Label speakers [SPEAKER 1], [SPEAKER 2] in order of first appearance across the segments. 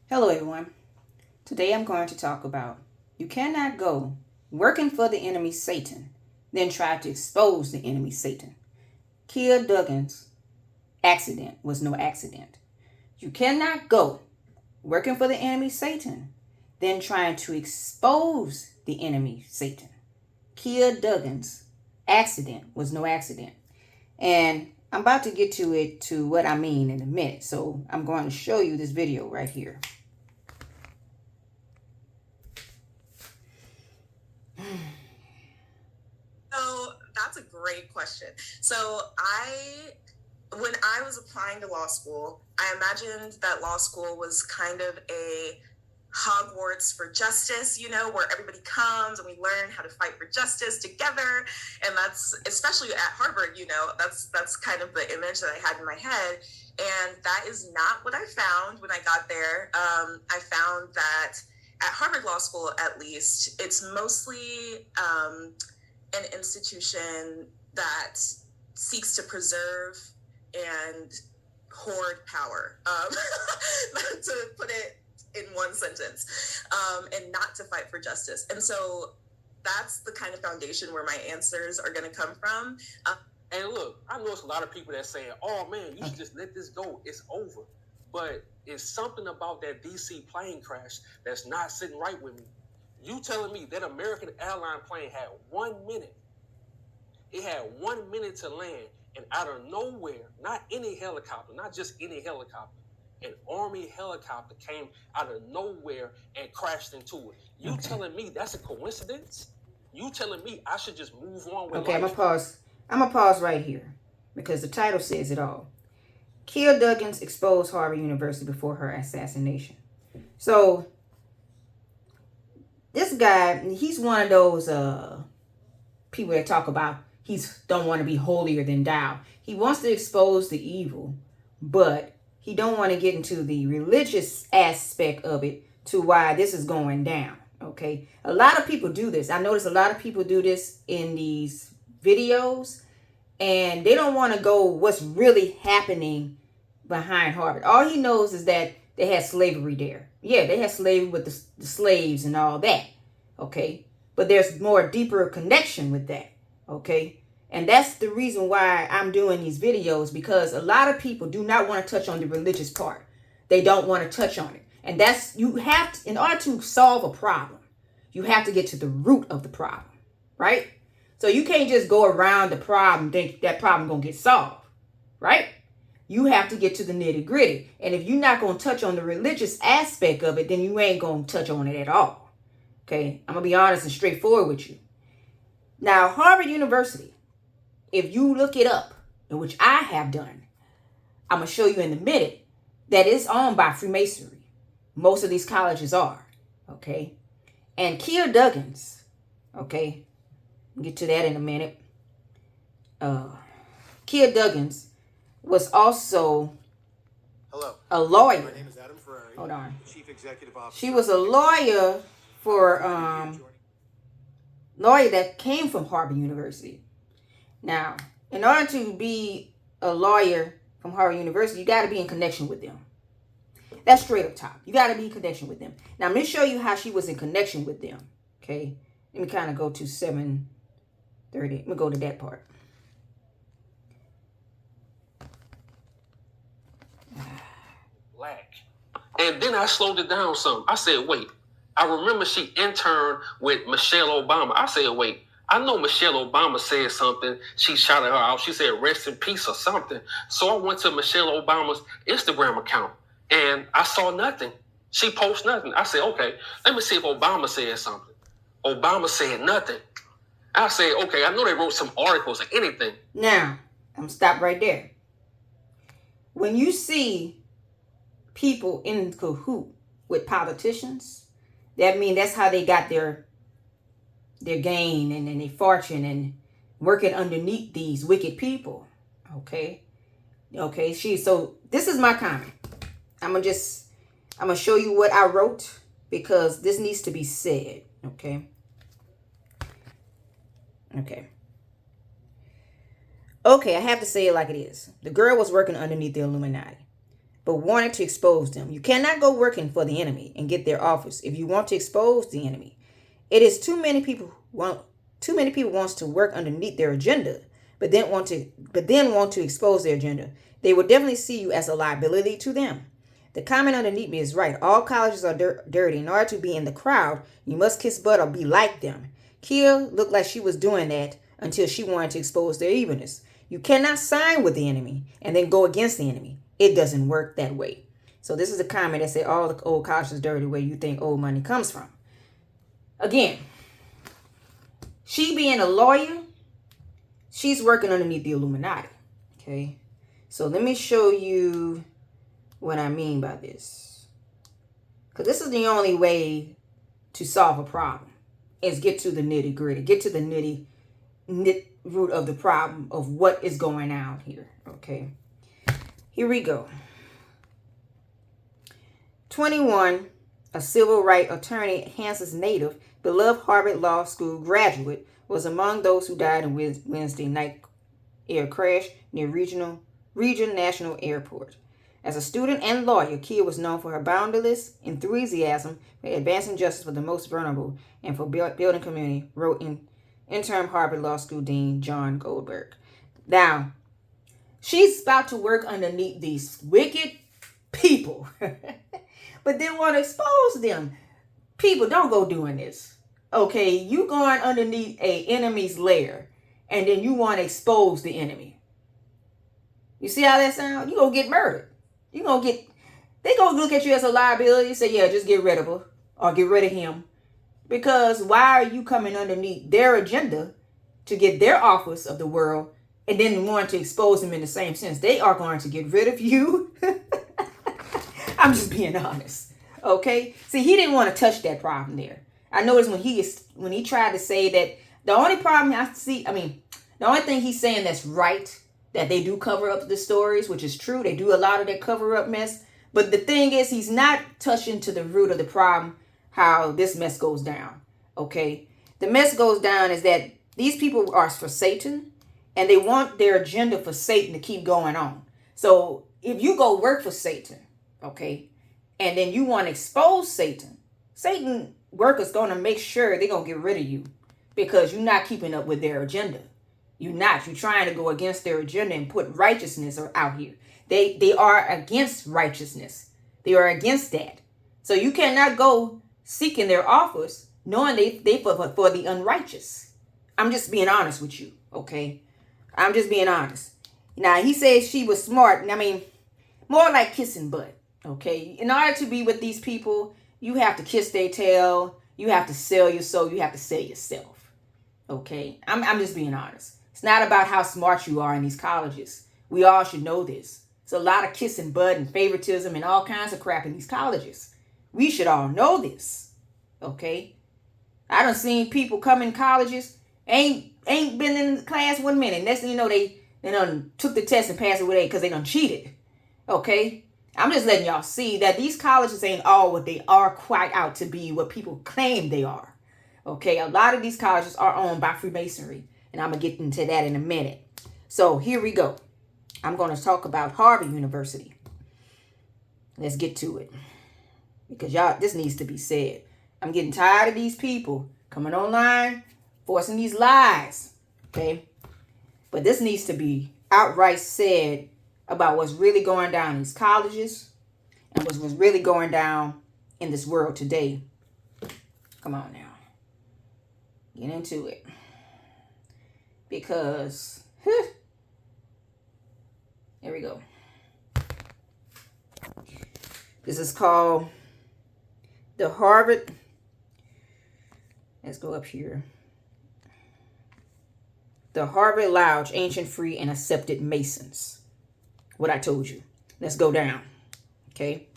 [SPEAKER 1] Hello everyone. Today I'm going to talk about you cannot go working for the enemy Satan, then try to expose the enemy Satan. Kiah Duggins' accident was no accident. You cannot go working for the enemy Satan, then trying to expose the enemy Satan. Kiah Duggins' accident was no accident. And I'm about to get to what I mean in a minute. So I'm going to show you this video right here.
[SPEAKER 2] So that's a great question. So when I was applying to law school, I imagined that law school was kind of a Hogwarts for justice, where everybody comes and we learn how to fight for justice together. And that's, especially at Harvard, that's kind of the image that I had in my head. And that is not what I found when I got there. I found that at Harvard Law School, at least, it's mostly an institution that seeks to preserve and hoard power, to put it in one sentence, and not to fight for justice. And so that's the kind of foundation where my answers are going to come from.
[SPEAKER 3] And look, I know it's a lot of people that saying, oh man, you should just let this go. It's over. But it's something about that DC plane crash that's not sitting right with me. You telling me that American airline plane had 1 minute. It had 1 minute to land, and out of nowhere, not any helicopter, not just any helicopter, an Army helicopter came out of nowhere and crashed into it. You telling me that's a coincidence? You telling me I should just move on with life?
[SPEAKER 1] I'm gonna pause right here because the title says it all. Kiah Duggins exposed Harvard University before her assassination. So this guy, he's one of those people that talk about don't want to be holier than thou. He wants to expose the evil, but he don't want to get into the religious aspect of it to why this is going down. Okay, a lot of people do this. I notice a lot of people do this in these videos, and they don't want to go what's really happening behind Harvard. All he knows is that they had slavery there. Yeah, they had slavery with the slaves and all that. Okay, but there's more deeper connection with that. Okay, and that's the reason why I'm doing these videos, because a lot of people do not want to touch on the religious part. They don't want to touch on it. And that's, you have to, in order to solve a problem, you have to get to the root of the problem, right? So you can't just go around the problem, think that problem gonna get solved, right? You have to get to the nitty gritty. And if you're not gonna touch on the religious aspect of it, then you ain't gonna touch on it at all. Okay, I'm gonna be honest and straightforward with you. Now, Harvard University, if you look it up, in which I have done, I'm gonna show you in a minute that it's owned by Freemasonry. Most of these colleges are, okay? And Kiah Duggins, okay, we'll get to that in a minute. Kiah Duggins was also a lawyer.
[SPEAKER 4] My name is Adam Ferrari.
[SPEAKER 1] Hold on.
[SPEAKER 4] Chief Executive Officer.
[SPEAKER 1] She was a lawyer for lawyer that came from Harvard University. Now, in order to be a lawyer from Harvard University, you got to be in connection with them. That's straight up top. You got to be in connection with them. Now, I'm going to show you how she was in connection with them. Okay? Let me kind of go to 730. Let me go to that part.
[SPEAKER 3] Black. And then I slowed it down some. I said, wait. I remember she interned with Michelle Obama. I said, wait. I know Michelle Obama said something. She shouted her out. She said, rest in peace or something. So I went to Michelle Obama's Instagram account, and I saw nothing. She posted nothing. I said, okay, let me see if Obama said something. Obama said nothing. I said, okay, I know they wrote some articles or anything.
[SPEAKER 1] Now, I'm going to stop right there. When you see people in cahoot with politicians, that means that's how they got their gain and their fortune and working underneath these wicked people. Okay. So this is my comment. I'm gonna show you what I wrote, because this needs to be said. Okay. I have to say it like it is. The girl was working underneath the Illuminati. but wanted to expose them. You cannot go working for the enemy and get their office if you want to expose the enemy. It is too many people wants to work underneath their agenda, but then want to expose their agenda. They will definitely see you as a liability to them. The comment underneath me is right. All colleges are dirty. In order to be in the crowd, you must kiss butt or be like them. Kiah looked like she was doing that until she wanted to expose their evilness. You cannot sign with the enemy and then go against the enemy. It doesn't work that way. So this is a comment that said all the old colleges are dirty where you think old money comes from. Again, she being a lawyer, she's working underneath the Illuminati. Okay. So let me show you what I mean by this. Because this is the only way to solve a problem is get to the nitty gritty. Get to the nitty root of the problem of what is going on here. Okay. Here we go. 21, a civil rights attorney, Kansas native, beloved Harvard Law School graduate, was among those who died in Wednesday night air crash near Region National Airport. As a student and lawyer, Kiah was known for her boundless enthusiasm for advancing justice for the most vulnerable and for building community, wrote interim Harvard Law School Dean John Goldberg. Now, she's about to work underneath these wicked people, but they want to expose them. People, don't go doing this. Okay, you going underneath a enemy's lair, and then you want to expose the enemy. You see how that sounds? You're going to get murdered. They're going to look at you as a liability and say, yeah, just get rid of her or get rid of him. Because why are you coming underneath their agenda to get their office of the world and then want to expose them in the same sense? They are going to get rid of you. I'm just being honest. Okay? See, he didn't want to touch that problem there. I noticed when he tried to say that the only problem the only thing he's saying that's right, that they do cover up the stories, which is true. They do a lot of that cover up mess. But the thing is, he's not touching to the root of the problem, how this mess goes down. Okay? The mess goes down is that these people are for Satan, and they want their agenda for Satan to keep going on. So if you go work for Satan, okay, and then you want to expose Satan workers going to make sure they're going to get rid of you because you're not keeping up with their agenda. You're trying to go against their agenda and put righteousness out here. They are against righteousness. They are against that. So you cannot go seeking their office knowing they for the unrighteous. I'm just being honest with you, okay? I'm just being honest. Now, he says she was smart. More like kissing butt, okay? In order to be with these people, you have to kiss their tail. You have to sell your soul. You have to sell yourself, okay? I'm just being honest. It's not about how smart you are in these colleges. We all should know this. It's a lot of kissing butt and favoritism and all kinds of crap in these colleges. We should all know this, okay? I done seen people come in colleges, ain't been in class 1 minute. Next thing you know, they done took the test and passed it with A because they done cheated, okay? I'm just letting y'all see that these colleges ain't all what they are quite out to be, what people claim they are, okay? A lot of these colleges are owned by Freemasonry, and I'm going to get into that in a minute. So here we go. I'm going to talk about Harvard University. Let's get to it. Because y'all, this needs to be said. I'm getting tired of these people coming online, forcing these lies. Okay? But this needs to be outright said about what's really going down in these colleges and what's really going down in this world today. Come on now. Get into it. Because, here we go. This is called the Harvard. Let's go up here. The Harvard Lodge, Ancient, Free, and Accepted Masons. What I told you. Let's go down. Okay.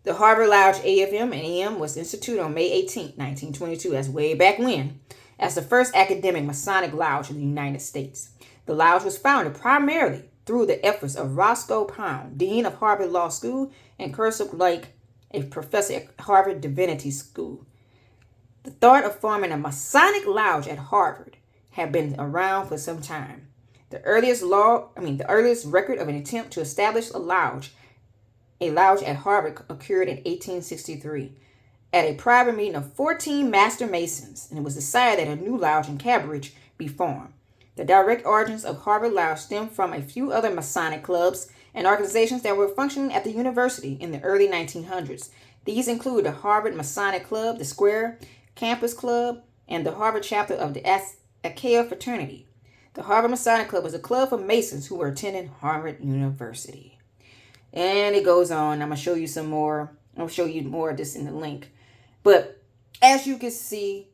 [SPEAKER 1] The Harvard Lodge AFM and AM was instituted on May 18, 1922. That's way back when. As the first academic Masonic lodge in the United States. The lodge was founded primarily through the efforts of Roscoe Pound, Dean of Harvard Law School, and Cursor Lake, a professor at Harvard Divinity School. The thought of forming a Masonic lodge at Harvard had been around for some time. The earliest record of an attempt to establish a lodge a lounge at Harvard occurred in 1863 at a private meeting of 14 master masons, and it was decided that a new lounge in Cambridge be formed. The direct origins of Harvard Lounge stem from a few other Masonic clubs and organizations that were functioning at the university in the early 1900s. These include the Harvard Masonic Club, the Square Campus Club, and the Harvard chapter of the Accodent fraternity. The Harvard Masonic Club was a club for Masons who were attending Harvard University. And it goes on. I'm going to show you some more. I'll show you more of this in the link. But as you can see,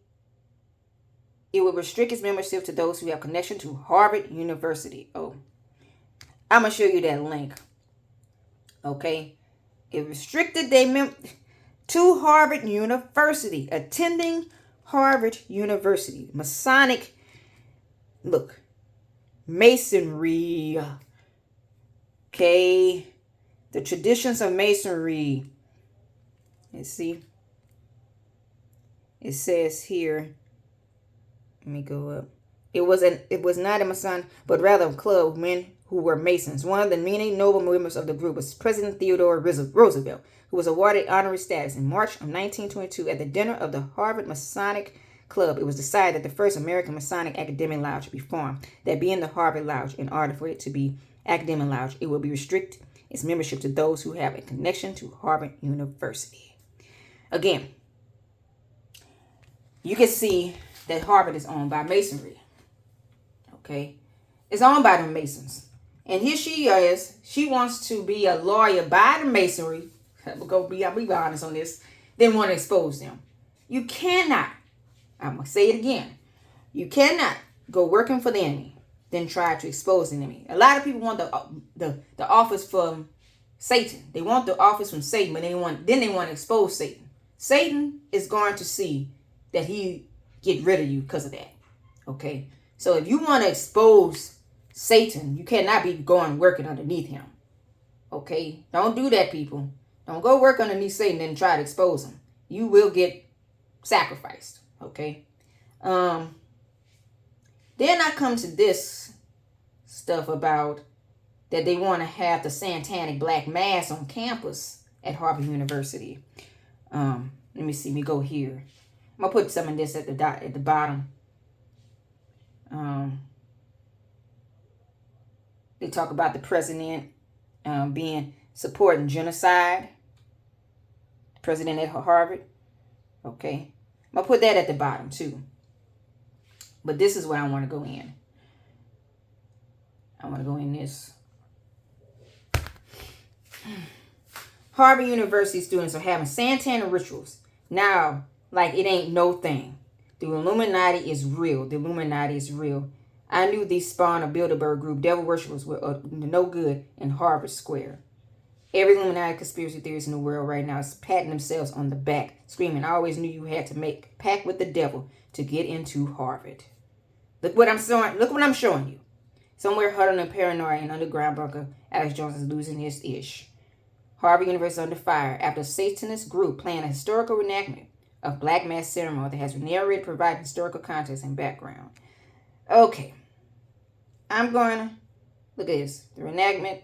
[SPEAKER 1] it will restrict its membership to those who have connection to Harvard University. Oh, I'm going to show you that link. Okay. It restricted their to Harvard University, attending Harvard University. Masonic, look, Masonry. Okay. The traditions of Masonry. Let's see. It says here. Let me go up. It was not a Mason, but rather a club of men who were Masons. One of the many noble members of the group was President Theodore Roosevelt, who was awarded honorary status in March of 1922 at the dinner of the Harvard Masonic Club. It was decided that the first American Masonic academic lounge should be formed, that being the Harvard Lounge. In order for it to be academic lounge, it will be restrict its membership to those who have a connection to Harvard University. Again, you can see that Harvard is owned by Masonry. Okay? It's owned by the Masons. And here she is. She wants to be a lawyer by the Masonry. I'll be honest on this. Then want to expose them. You cannot. I'm going to say it again. You cannot go working for the enemy, then try to expose the enemy. A lot of people want the office from Satan. They want the office from Satan, but then they want to expose Satan. Satan is going to see that he get rid of you because of that. Okay? So if you want to expose Satan, you cannot be going working underneath him. Okay? Don't do that, people. Don't go work underneath Satan and try to expose him. You will get sacrificed. Okay? Then I come to this stuff about that they want to have the satanic black mass on campus at Harvard University. Let me see. Let me go here. I'm going to put some of this at the bottom. They talk about the president being supporting genocide. President at Harvard. Okay. I'm going to put that at the bottom too. But this is where I want to go in. I want to go in this. Harvard University students are having satanic rituals. Now, like it ain't no thing. The Illuminati is real. The Illuminati is real. I knew these spawned a Bilderberg group. Devil worshippers were no good in Harvard Square. Every Illuminati conspiracy theorist in the world right now is patting themselves on the back, screaming, I always knew you had to make a pact with the devil to get into Harvard. Look what I'm showing you. Somewhere huddled in paranoia and underground bunker, Alex Jones is losing his ish. Harvard University under fire after a Satanist group planned a historical reenactment of Black Mass ceremony that has narrated providing historical context and background. Okay. I'm going to look at this. The reenactment,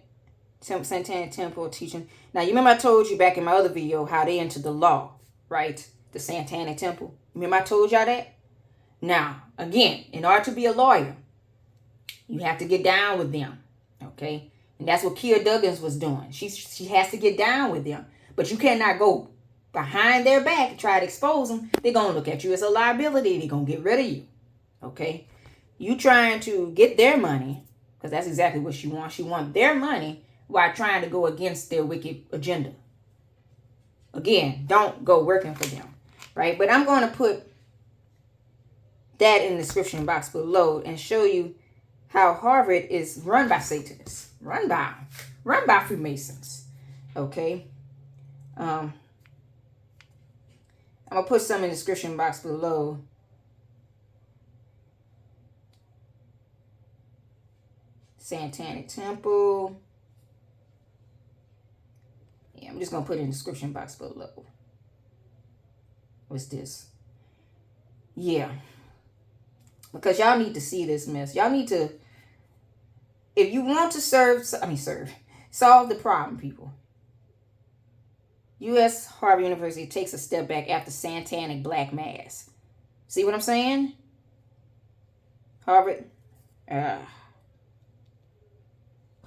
[SPEAKER 1] Satanic Temple teaching. Now, you remember I told you back in my other video how they entered the law, right? The Satanic Temple. Remember I told y'all that? Now, again, in order to be a lawyer, you have to get down with them, okay? And that's what Kiah Duggins was doing. She has to get down with them. But you cannot go behind their back and try to expose them. They're going to look at you as a liability. They're going to get rid of you, okay? You trying to get their money, because that's exactly what she wants. She wants their money while trying to go against their wicked agenda. Again, don't go working for them, right? But I'm going to put that in the description box below and show you how Harvard is run by Satanists, run by Freemasons. Okay. I'm gonna put some in the description box below. Satanic Temple. Yeah, I'm just gonna put it in the description box below. What's this? Yeah. Because y'all need to see this mess. Y'all need to, if you want to solve the problem, people, U.S. Harvard University takes a step back after satanic black mass. See what I'm saying? Harvard.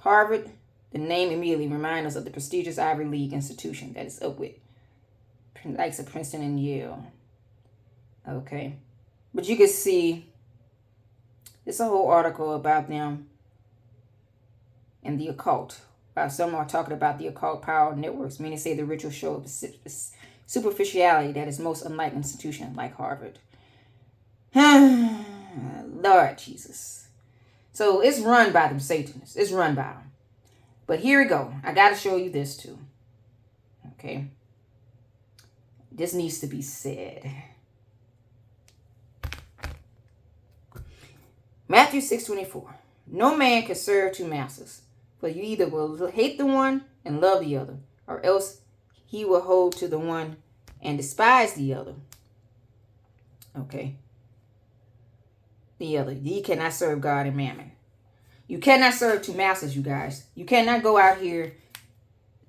[SPEAKER 1] Harvard, the name immediately reminds us of the prestigious Ivy League institution that is up with likes of Princeton and Yale. Okay. But you can see it's a whole article about them and the occult. Some are talking about the occult power networks. Many say the ritual show of superficiality that is most unlike an institution like Harvard. Lord Jesus. So it's run by them Satanists. It's run by them. But here we go. I got to show you this too. Okay. This needs to be said. Matthew 6:24. No man can serve two masters, for you either will hate the one and love the other, or else he will hold to the one and despise the other. Okay. The other. Ye cannot serve God and mammon. You cannot serve two masters, you guys. You cannot go out here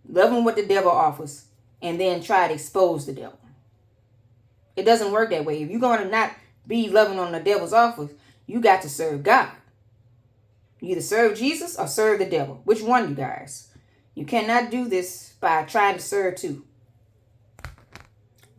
[SPEAKER 1] loving what the devil offers and then try to expose the devil. It doesn't work that way. If you're going to not be loving on the devil's offers, you got to serve God. You either serve Jesus or serve the devil. Which one, you guys? You cannot do this by trying to serve two.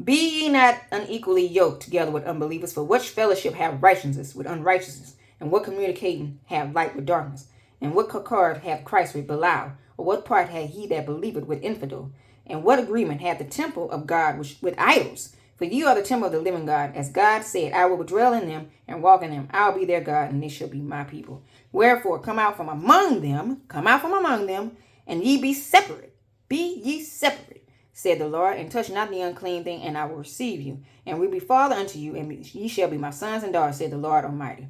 [SPEAKER 1] Be ye not unequally yoked together with unbelievers, for what fellowship have righteousness with unrighteousness? And what communicating have light with darkness? And what concord have Christ with Belial? Or what part had he that believeth with infidel? And what agreement had the temple of God with idols? For you are the temple of the living God. As God said, I will dwell in them and walk in them. I'll be their God, and they shall be my people. Wherefore, come out from among them, and ye be separate. Be ye separate, said the Lord, and touch not the unclean thing, and I will receive you, and will be father unto you, and ye shall be my sons and daughters, said the Lord Almighty.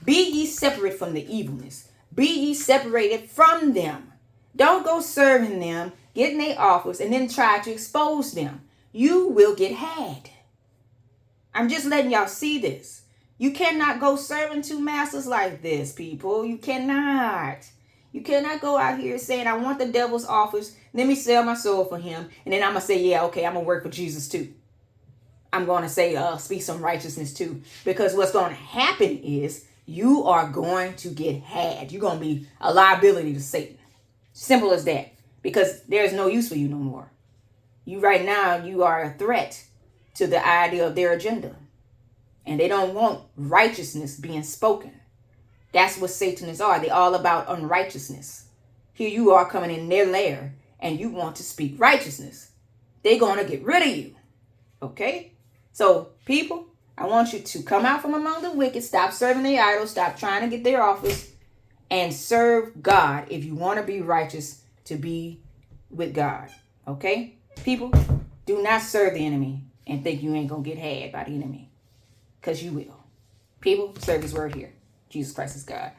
[SPEAKER 1] Be ye separate from the evilness. Be ye separated from them. Don't go serving them, getting their offers, and then try to expose them. You will get had. I'm just letting y'all see this. You cannot go serving two masters like this, people. You cannot. You cannot go out here saying, I want the devil's offers. Let me sell my soul for him. And then I'm going to say, yeah, okay, I'm going to work for Jesus too. I'm going to say, speak some righteousness too. Because what's going to happen is you are going to get had. You're going to be a liability to Satan. Simple as that. Because there's no use for you no more. You right now, you are a threat to the idea of their agenda. And they don't want righteousness being spoken. That's what Satanists are. They're all about unrighteousness. Here you are coming in their lair and you want to speak righteousness. They're going to get rid of you. Okay? So, people, I want you to come out from among the wicked. Stop serving the idols. Stop trying to get their office. And serve God if you want to be righteous, to be with God. Okay? People, do not serve the enemy and think you ain't going to get had by the enemy. Because you will. People, serve his word here. Jesus Christ is God.